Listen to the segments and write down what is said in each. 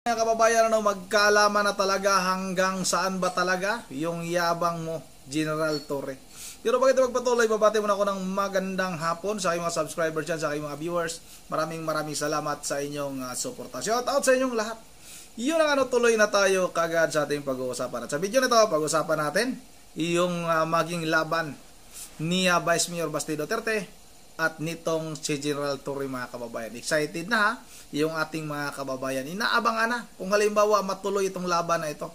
Mga kababayan, ano, magkaalaman na talaga hanggang saan ba talaga yung yabang mo, General Torre. Pero bakit magpatuloy, babati muna ako ng magandang hapon sa aking mga subscribers dyan, sa aking mga viewers. Maraming salamat sa inyong suporta. Shout out sa inyong lahat. Yun ang tuloy na tayo kagad sa ating pag-uusapan. At sa video na ito, pag-uusapan natin yung maging laban ni Vice Mayor Basti Duterte at nitong si General Torre, mga kababayan. Excited na ha, yung ating mga kababayan. Inaabangan na kung halimbawa matuloy itong laban na ito.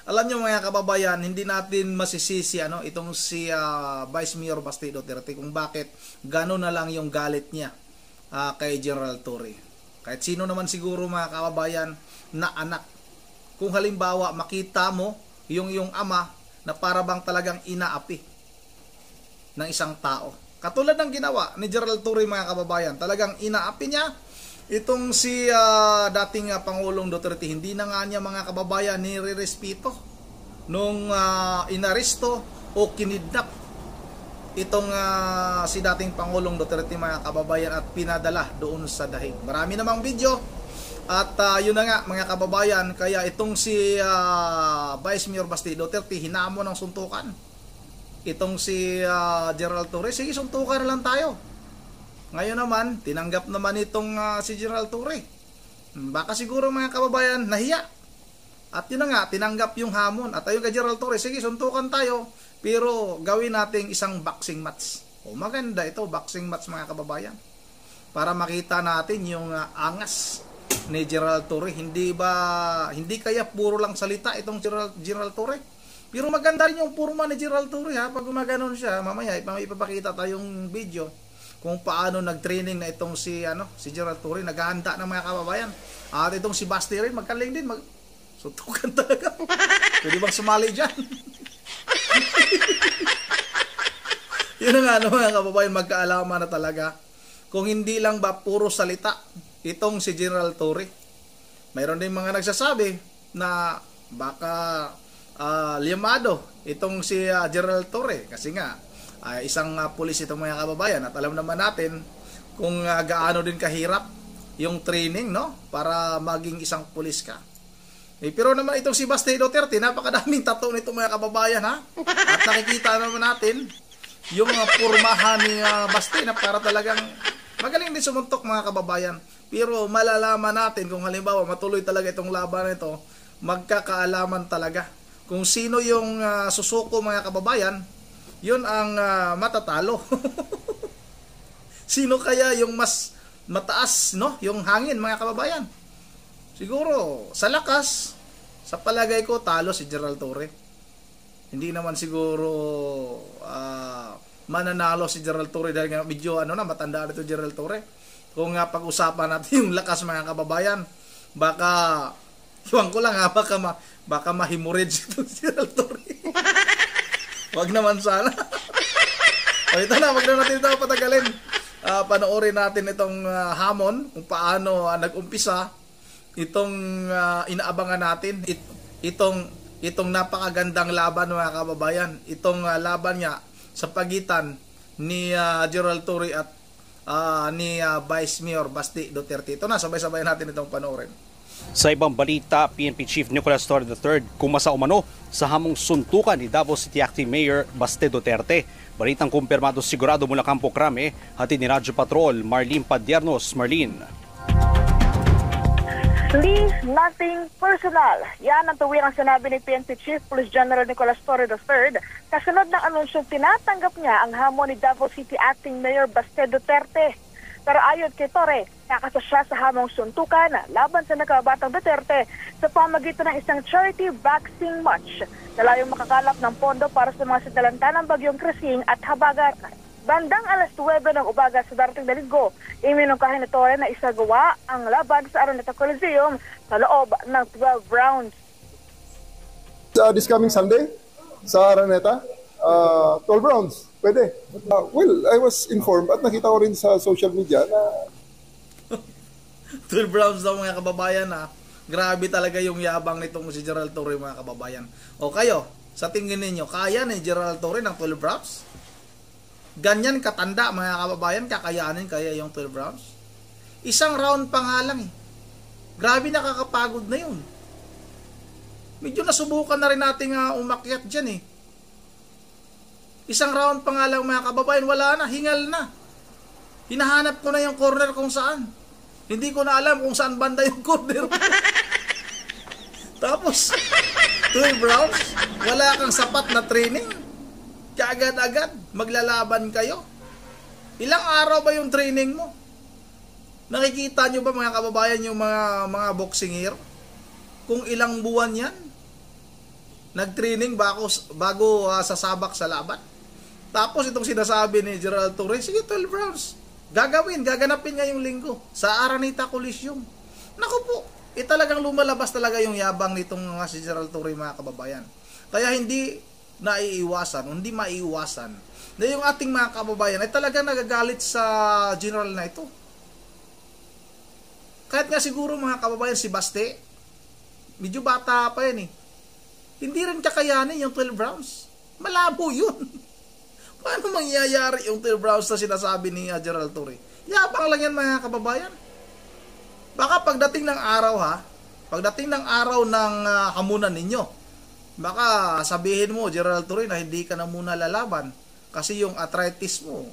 Alam nyo mga kababayan, hindi natin masisisi itong si Vice Mayor Basti Duterte kung bakit gano'n na lang yung galit niya kay General Torre. Kahit sino naman siguro mga kababayan na anak. Kung halimbawa makita mo yung ama na para bang talagang inaapi ng isang tao. Katulad ng ginawa ni General Torre, mga kababayan, talagang inaapi niya itong si dating Pangulong Duterte. Hindi na nga niya, mga kababayan, nire-respeto nung inaresto o kinidnap itong si dating Pangulong Duterte, mga kababayan, at pinadala doon sa dahig. Marami namang video at yun na nga mga kababayan, kaya itong si Vice Mayor Basti Duterte hinamon ng suntukan itong si General Torre. Sige, suntukan na lang tayo. Ngayon naman, tinanggap naman itong si General Torre. Baka siguro mga kababayan, nahiya. At yun na nga, tinanggap yung hamon. At ayun kay General Torre, sige, suntukan tayo. Pero gawin nating isang boxing match. O maganda ito, boxing match mga kababayan. Para makita natin yung angas ni General Torre. Hindi kaya puro lang salita itong General Torre? Pero maganda rin yung purma ni General Torre ha. Pag gumaganon siya, mamaya ipapakita tayong video kung paano nag-training na itong si General Torre. Naghahanda ng mga kababayan. At itong si Basti rin, magkaling din. Suntukan talaga. Pwede bang sumali dyan? Yun nga mga kababayan, magkaalaman na talaga. Kung hindi lang ba puro salita itong si General Torre. Mayroon din mga nagsasabi na baka liamado itong si General Torre kasi nga isang pulis itong mga kababayan, at alam naman natin kung gaano din kahirap yung training para maging isang pulis ka. Pero naman itong si Basti Duterte, napakadaming tattoo nito mga kababayan ha, at nakikita naman natin yung purmahan ni Basti na para talagang magaling din sumuntok mga kababayan. Pero malalaman natin kung halimbawa matuloy talaga itong laban nito, magkakaalaman talaga kung sino yung susuko mga kababayan, yun ang matatalo. Sino kaya yung mas mataas yung hangin mga kababayan? Siguro sa lakas, sa palagay ko talo si General Torre. Hindi naman siguro mananalo si General Torre dahil nga medyo matanda na ito General Torre. Kung pag-usapan natin yung lakas mga kababayan, baka iwan ko lang baka ma-hemorrhage itong si General Torre. Wag naman sana. O ito na, wag na natin ito patagalin. Panoorin natin itong hamon, kung paano nag-umpisa itong inaabangan natin. Itong napakagandang laban mga kababayan. Itong laban niya sa pagitan ni General Torre at ni Vice Mayor Basti Duterte. Ito na, sabay-sabay natin itong panoorin. Sa ibang balita, PNP Chief Nicolas Torre III kumasa umano sa hamong suntukan ni Davao City Acting Mayor Basti Duterte. Balitang kumpirmado sigurado mula Campo Crame, hatid ni Radyo Patrol Marlene Padiernos. Marlene. Lee, nothing personal. Yan ang tuwirang sinabi ni PNP Chief Police General Nicolas Torre III kasunod ng anunsyong tinatanggap niya ang hamon ni Davao City Acting Mayor Basti Duterte. Pero ayon kay Torre, nakasa siya sa hamong suntukan laban sa nakabatang Duterte sa pamagitan ng isang charity boxing match na layong makakalap ng pondo para sa mga sinalanta ng bagyong Krising at Habagat. Bandang alas 9 ng umaga sa darating na linggo, iminungkahin ni Torre na isagawa ang laban sa Araneta Coliseum sa loob ng 12 rounds. This coming Sunday sa Araneta, 12 rounds. Pwede. Well, I was informed at nakita ko rin sa social media na 12 rounds daw mga kababayan ha. Grabe talaga yung yabang nitong si General Torre mga kababayan. O kayo, sa tingin ninyo, kaya ni General Torre ng 12 rounds? Ganyan katanda mga kababayan, kakayanin kaya yung 12 rounds? Isang round pa nga lang eh. Grabe, nakakapagod na yun. Medyo nasubukan na rin natin umakyat dyan eh. Isang round pa nga lang mga kababayan, wala na, hingal na. Hinahanap ko na yung corner kung saan. Hindi ko na alam kung saan banda yung corner. Tapos, 12 rounds, wala kang sapat na training. Kaagad-agad, maglalaban kayo. Ilang araw ba yung training mo? Nakikita nyo ba mga kababayan yung mga boxingir? Kung ilang buwan yan? Nag-training bago sasabak sa laban. Tapos itong sinasabi ni Gerald Torre, sige 12 rounds. Gaganapin ngayong linggo sa Araneta Coliseum. Naku po, talagang lumalabas talaga yung yabang nitong si Gerald Torre mga kababayan. Kaya hindi hindi maiiwasan na yung ating mga kababayan ay talagang nagagalit sa general na ito. Kahit nga siguro mga kababayan si Baste, medyo bata pa yan eh. Hindi rin kakayanin yung 12 rounds. Malabo yun. Paano mangyayari yung 12 rounds na sinasabi ni Gerald Torre? Yabang lang yan mga kababayan. Baka pagdating ng araw pagdating ng araw ng hamunan ninyo, baka sabihin mo Gerald Torre na hindi ka na muna lalaban kasi yung arthritis mo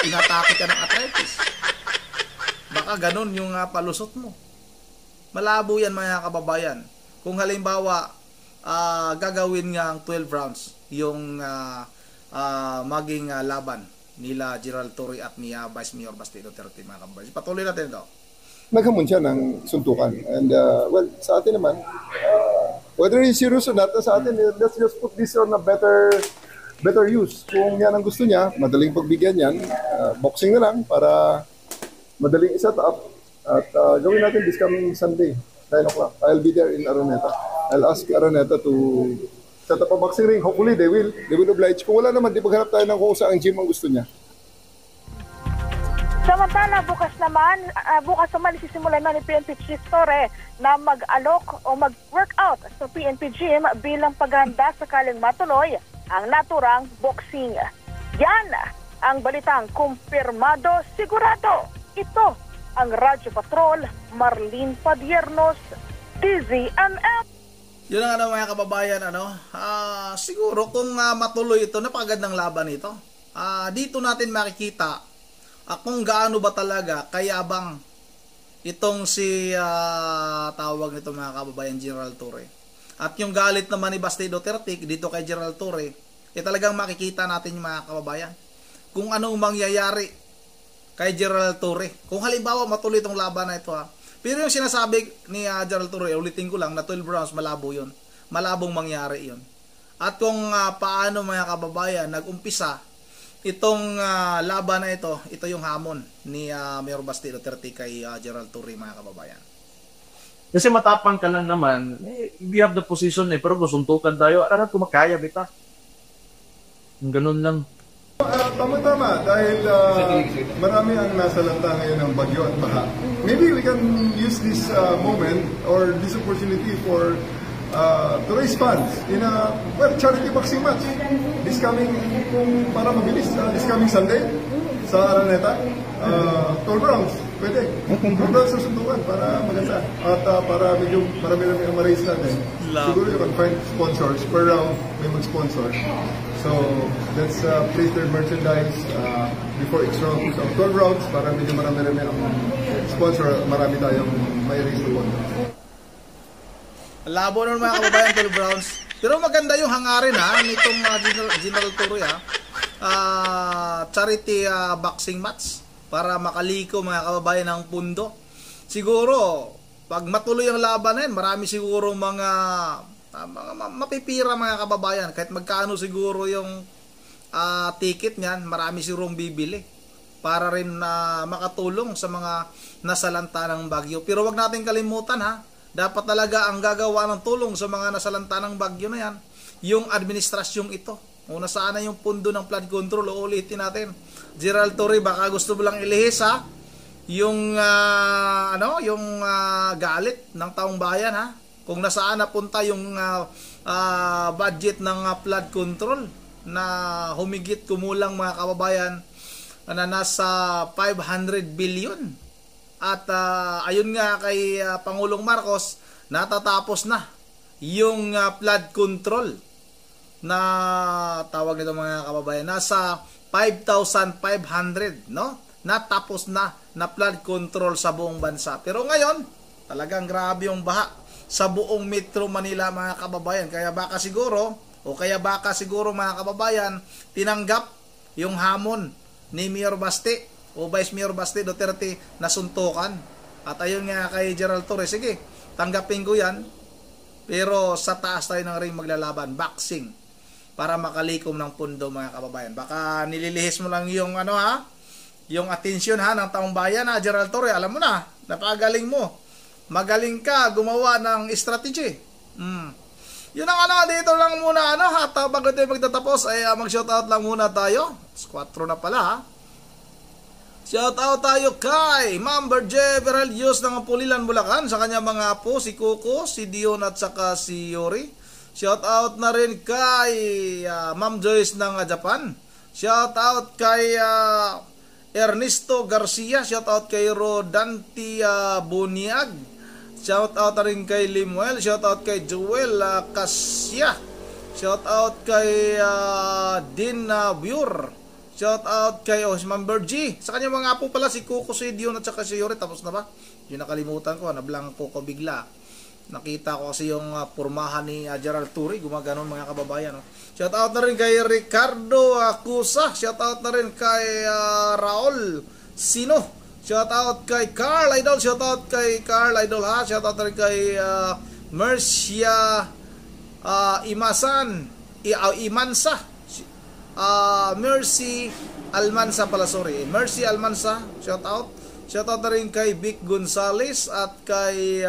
inatake ka ng arthritis. Baka ganun yung palusot mo. Malabo yan mga kababayan. Kung halimbawa gagawin nga ang 12 rounds yung maging laban nila Gerald Torre at ni Vice Mayor Baste Duterte mga kababayan. Patuloy natin ito. Naghamon siya ng suntukan. And well, sa atin naman, whether he's serious or not, sa atin, let's just put this on a better use. Kung yan ang gusto niya, madaling pagbigyan yan, boxing na lang para madaling iset up. At gawin natin this coming Sunday, 9 o'clock. I'll be there in Araneta. I'll ask Araneta to set up a boxing ring. Hopefully, they will oblige. Kung wala naman, di maghanap tayo ng kung saan gym ang gusto niya. Samantala, bukas naman isisimulan na ni PNP Chief Torre na mag-alok o mag-workout sa PNP Gym bilang paghanda sakaling matuloy ang naturang boxing. Yan ang balitang kumpirmado, sigurado. Ito ang Radyo Patrol, Marlene Padiernos, DZMM. Yun ang mga kababayan, siguro kung matuloy ito, napakagandang laban ito. Dito natin makikita kung gaano ba talaga kayabang itong si tawag nito mga kababayan, Gerald Torre. At yung galit naman ni Baste Duterte dito kay Gerald Torre, talagang makikita natin yung mga kababayan kung anong mangyayari kay Gerald Torre. Kung halimbawa matuloy itong laban na ito Pero yung sinasabi ni Gerald Torre, ulitin ko lang na 12 rounds, malabo yun. Malabong mangyari yun. At kung paano mga kababayan nag-umpisa itong laban na ito yung hamon ni Mayor Baste Duterte kay Gerald Torre mga kababayan. Kasi matapang ka lang naman, we have the position pero gusuntukan tayo, kung makaya bita. Ganun lang. Tama-tama dahil marami ang nasalanta ngayon ng bagyo at baha. Maybe we can use this moment or this opportunity to raise funds in a charity boxing match this coming para mabilis this coming Sunday sa Araneta. 12 rounds pwede 12 rounds sa suntukan para maganda at para medyo marami ang ma-raise natin. Siguro you can find sponsors per round, may mag-sponsor, so let's place their merchandise before each round of 12 rounds para medyo marami ang sponsor, marami tayong may raise to bond. Labo nun mga kababayan, 12 rounds. Pero maganda yung hangarin nitong General Torre charity boxing match para makaliko mga kababayan ng pundo. Siguro pag matuloy ang laban na yan, marami siguro mga mapipira mga kababayan. Kahit magkano siguro yung ticket niyan, marami sigurong bibili para rin makatulong sa mga nasalanta ng bagyo. Pero wag natin kalimutan dapat talaga ang gagawa ng tulong sa mga nasalanta ng bagyo na yan, yung administrasyong ito. Una sana yung pundo ng flood control, uulitin natin. Gerald Torre, baka gusto mo lang ilihis yung galit ng taong bayan kung nasaan napunta yung budget ng flood control na humigit kumulang mga kababayan na nasa 500 billion. At ayun nga kay Pangulong Marcos, natatapos na yung flood control na tawag nito mga kababayan, nasa 5,500, no? Natapos na flood control sa buong bansa. Pero ngayon, talagang grabe yung baha sa buong Metro Manila mga kababayan. Kaya baka siguro mga kababayan, tinanggap yung hamon ni Mayor Baste o Vice Mayor Baste Duterte na suntukan. At ayun nga kay Gerald Torres, sige, tanggapin ko yan, pero sa taas tayo ng ring maglalaban, boxing, para makalikom ng pundo mga kababayan. Baka nililihis mo lang yung yung atensyon ng taong bayan Gerald Torres, alam mo na, napagaling mo. Magaling ka gumawa ng strategy. Yun ang dito lang muna at bago tayo magtatapos ay mag-shoutout lang muna tayo. 4 na pala Shoutout tayo kay Ma'am Berje Veralios ng Pulilan, Bulacan, sa kanya mga apo, si Coco, si Dion at saka si Yori. Shoutout na rin kay Ma'am Joyce ng Japan. Shoutout kay Ernesto Garcia. Shoutout kay Rodanti Buniag. Shoutout na rin kay Limuel. Shoutout kay Joel Cassia. Shoutout kay Din Bure. Shoutout kay Ma'am Bergie. Sa kanya mga apo pala, si Coco, si Dion at saka si Yori. Tapos na ba? Yung nakalimutan ko, nablangko ko bigla. Nakita ko kasi yung pormahan ni Gerald Torres, gumaganon mga kababayan. Shoutout na rin kay Ricardo Cusa. Shoutout na rin kay Raul Sino. Shoutout kay Carl Idol. Shoutout kay Carl Idol Shoutout na rin kay Mercia Imansa. Mercy Almansa pala, sorry. Mercy Almansa, shoutout. Shoutout na rin kay Vic Gonzales at kay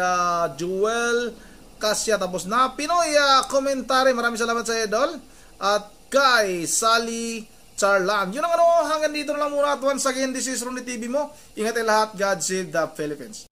Joel Cassia. Tapos na Pinoy commentary. Maraming salamat sa idol. At kay Sally Charlan. Yun ang hanggang dito na lang muna. At once again, this is Ronnie TV mo. Ingat lahat. God save the Philippines.